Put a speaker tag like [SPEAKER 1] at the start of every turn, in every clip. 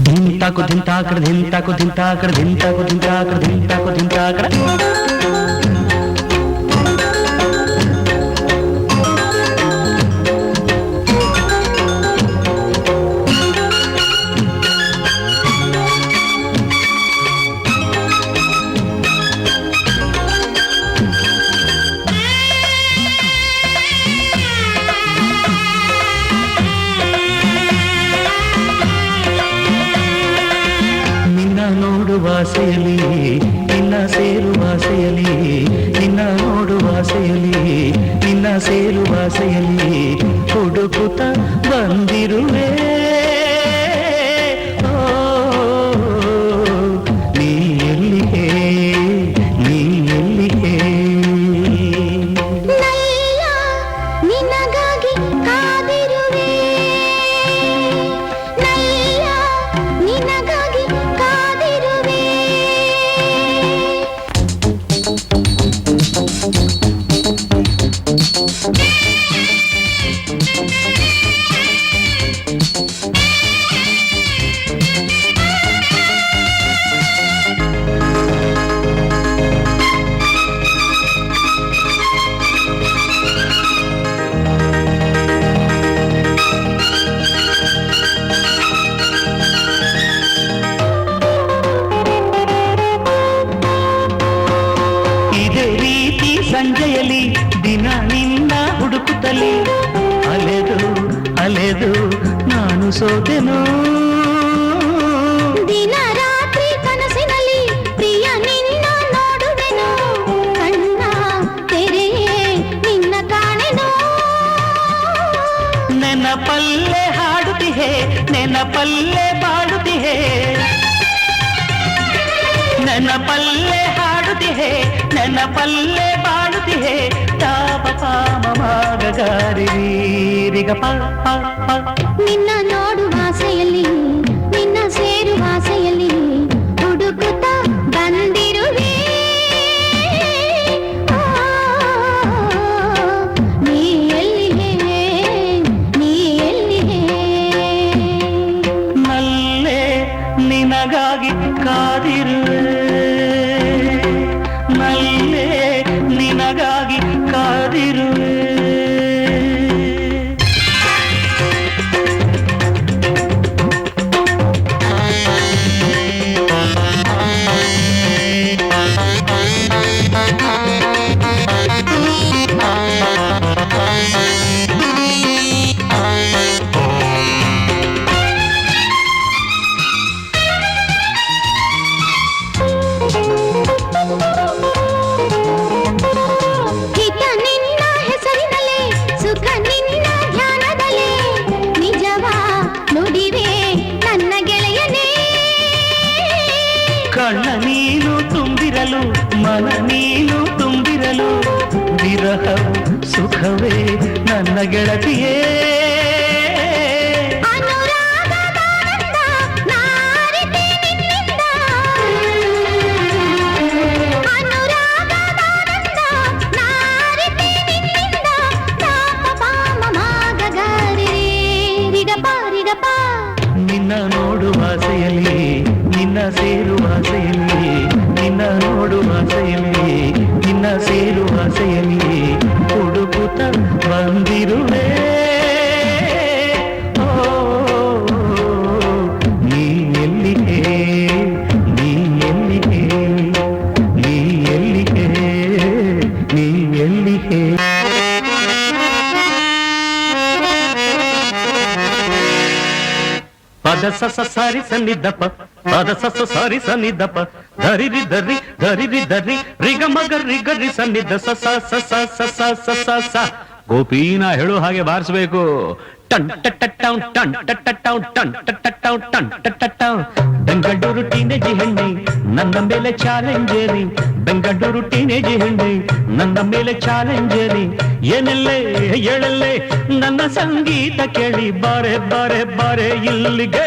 [SPEAKER 1] ధింతాకు ధింతాకడ ధింతాకు ధింతాకడ ధింతాకు ధింతాకడ ధింతాకు ధింతాకడ ವಾಸೆಯಲಿ ನಿನ್ನ ಸೇರು ವಾಸೆಯಲಿ ನಿನ್ನ ನೋಡು ವಾಸೆಯಲಿ ನಿನ್ನ ಸೇರು ವಾಸೆಯಲಿ ಹುಡುಕುತ್ತ ಬಂದಿರುವೆ ನೀ ಎಲ್ಲಿಗೆ ನೀ ಎಲ್ಲಿಗೆ
[SPEAKER 2] ನಿನಗಾಗಿ ಕಾದಿರುವೆ ನಿನಗಾಗಿ
[SPEAKER 1] ಸಂಜೆಯಲ್ಲಿ ದಿನ ನಿನ್ನ ಹುಡುಕುತ್ತಲೇ ಅಲೆದು ಅಲೆದು ನಾನು ಸೋತೆನು
[SPEAKER 2] ದಿನ ರಾತ್ರಿ ಕನಸಿನಲ್ಲಿ ಪ್ರಿಯ ನಿನ್ನ ನೋಡುವೆನು ಕಣ್ಣ ತೆರೆಯೇ ನಿನ್ನ ಕಾಣೆನು
[SPEAKER 1] ನೆನಪಲ್ಲೇ ಹಾಡುತ್ತಿಹೆ ನೆನಪಲ್ಲೇ ಬಾಡುತ್ತಿಹೆ ನೆನಪಲ್ಲೇ ಹಾಡುತ್ತಿಹೆ ನೆನಪಲ್ಲೇ ಬಾಳುತ್ತಿಹೆ ತಾಪ ಪಾಮ ಮಾಗಗಾರಿ ರಿಗ ಪ
[SPEAKER 2] ನಿನ್ನ ನೋಡುವ ಆಸೆಯಲ್ಲಿ ನಿನ್ನ ಸೇರುವ ಆಸೆಯಲ್ಲಿ ಹುಡುಕುತ್ತ ಬಂದಿರುವೆ ನೀ ಎಲ್ಲಿಗೆ ನೀ ಎಲ್ಲಿಗೆ
[SPEAKER 1] ನಲ್ಲೇ ನಿನಗಾಗಿ ಕಾದಿರುವೆ ನಲ್ಲೇ ನಿನಗಾಗಿ ಕಾದಿರುವೆ ಕಣ್ಣ ನೀನು ತುಂಬಿರಲು ಮನ ನೀನು ತುಂಬಿರಲು ವಿರಹ ಸುಖವೇ ನನ್ನ ಗೆಳತಿಯೇ ನಿನ್ನ ನೋಡುವ ಆಸೆಯಲ್ಲಿ ನಿನ್ನ ಸೇರುವ ಆಸೆಯಲ್ಲಿ ನಿನ್ನ ನೋಡುವ ಆಸೆಯಲ್ಲಿ ನಿನ್ನ ಸೇರುವ ಆಸೆಯಲ್ಲಿ ಹುಡುಕುತ್ತ ಬಂದಿರುವೆ ನೀ ಎಲ್ಲಿಗೆ ನೀ ಎಲ್ಲಿಗೆ ನೀ ಎಲ್ಲಿಗೆ ನೀ ಎಲ್ಲಿಗೆ ಪದ ಸಸ ಸಾರಿ ಸನ್ನಿದ್ದಪ್ಪ ಪದ ಸಸ ಸಾರಿ ಸನ್ನಿದ್ದಪ್ಪ ಧರಿರಿ ಧರಿ ಧರಿರಿ ಧರಿ ರಿಗ ಮಗ ರಿಗರಿ ಸನ್ನಿದ್ದ ಸಸ ಸಸ ಸಸ ಸಸ ಸ ಗೋಪಿನ ಹೇಳು ಹಾಗೆ ಬಾರಿಸಬೇಕು ಟನ್ ಟಟ್ಟೌ ಟನ್ ಟಟ್ಟೌ ಟನ್ ಟಟ್ಟೌ ಟನ್ ಟಟ್ಟೌ ಬೆಂಗಳೂರು ಟೀನೇಜ್ ಹೆಣ್ಣೆ ನನ್ನ ಮೇಲೆ ಚಾಲೆಂಜರಿ ಬೆಂಗಳೂರು ಟೀನೇಜ್ ಹೆಣ್ಣೆ ನನ್ನ ಮೇಲೆ ಚಾಲೆಂಜರಿ ಏನೆಲ್ಲೇ ಹೇಳಲ್ಲೇ ನನ್ನ ಸಂಗೀತ ಕೇಳಿ ಬಾರೆ ಬಾರೆ ಬಾರೆ ಇಲ್ಲಿಗೆ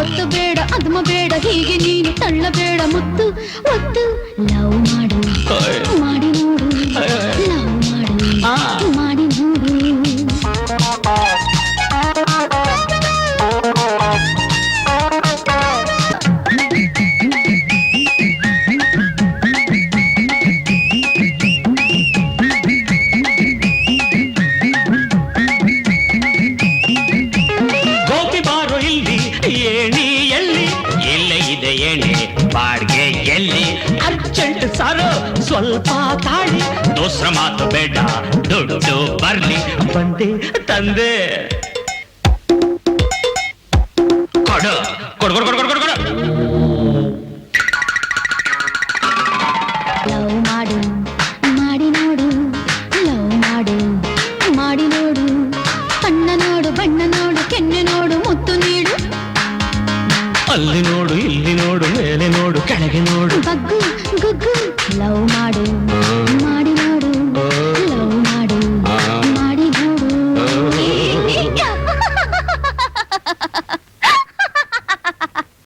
[SPEAKER 2] ಒತ್ತು ಬೇಡ ಅದ್ಮ ಬೇಡ ಹೀಗೆ ನೀನು ತಳ್ಳಬೇಡ ಮುತ್ತು ಒತ್ತು ಲವ್ ಮಾಡು ಮಾಡಿ ನೋಡು ಲವ್ ಮಾಡು ಮಾಡಿ ನೋಡು
[SPEAKER 1] ಬಾಡ್ಗೆ ಎಲ್ಲಿ ಅರ್ಜೆಂಟ್ ಸಾರು ಸ್ವಲ್ಪ ತಾಳಿ ದೋಸ್ರ ಮಾತು ಬೇಡ ದುಡ್ಡು ಬರ್ಲಿ ಬಂದೆ ತಂದೆ ಕೊಡು ಕೊಡು ಕೊಡು ಕೊಡು ಕೊಡು ಕೊಡು
[SPEAKER 2] ಲವ್ ಮಾಡು ಮಾಡಿ ನೋಡು ಲವ್ ಮಾಡು ಮಾಡಿ ನೋಡು ಅಣ್ಣ ನೋಡು ಬಣ್ಣ ನೋಡು ಕೆನ್ನೆ ನೋಡು ಮುತ್ತು ನೀಡು
[SPEAKER 1] ಅಲ್ಲಿ ನೋಡು ಇಲ್ಲಿ ನೋಡು ಮೇಲೆ ನೋಡು ಕೆಳಗೆ ನೋಡು
[SPEAKER 2] ಬಗ್ಗು ಗುಗ್ಗು ಲವ್ ಮಾಡು